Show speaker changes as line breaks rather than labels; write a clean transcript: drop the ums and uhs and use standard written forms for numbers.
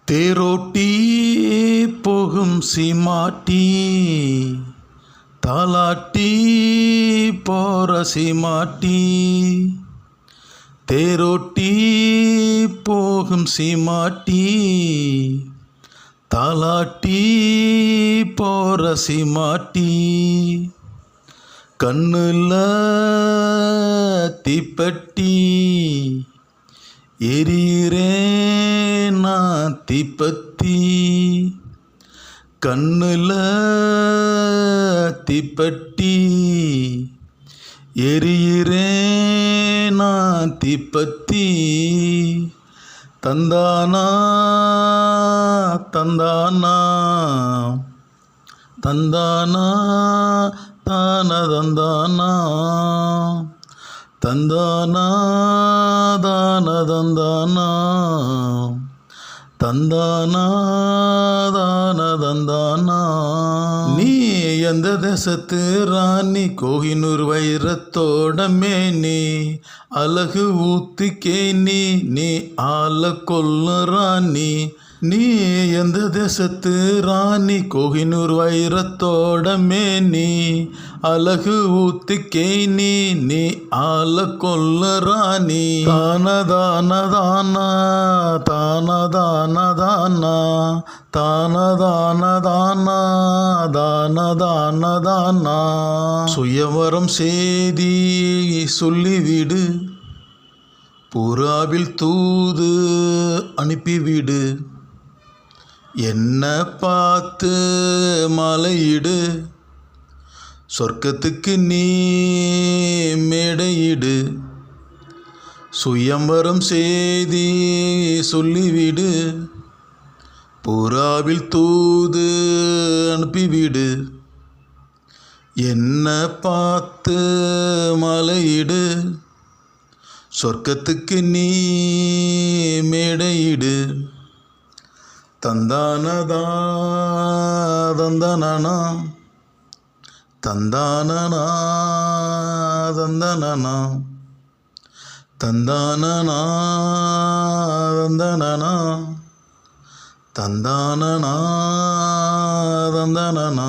தேரோட்டி போகும் சீமாட்டி தாலாட்டி போற சீமாட்டி. தேரோட்டி போகும் சீமாட்டி தாலாட்டி போற சீமாட்டி. கண்ணுல தீப்பெட்டி எரியிறேன் நான் தீப்பத்தி. கண்ணுல தீப்பெட்டி எரியிறேன் நான் தீப்பத்தி. தந்தானா தந்தானா தந்தானா தான தந்தானா தந்தானா தான தந்தானா தந்தானா தான தந்தானா. நீ எந்த தேசத்து ராணி? கோஹினூர் வைரத்தோட மேனி அழகு ஊத்திக்கே நீ ஆள கொல்ல ராணி. நீ எந்த தேசத்து ராணி? கோஹினூர் வைரத்தோட மேனி அழகு ஊத்திக்கே நீ ஆள கொல்ல ராணி. தானதான தானா தானதான தானா தானதான தானா தானதான தானா. சுயவரம் செய்தி சொல்லிவிடு, புறாவில் தூது அனுப்பிவிடு. என்ன பார்த்து மலையிடு, சொர்க்கத்துக்கு நீ மேடையிடு. சுயம்பரம் செய்தி சொல்லிவிடு, புறாவில் தூது அனுப்பிவிடு. என்ன பார்த்து மலையிடு, சொர்க்கத்துக்கு நீ மேடையிடு. தந்தானதா தந்தனா தந்தானனா தந்தனா தந்தானனா தந்தனா தந்தானனா தந்தனா.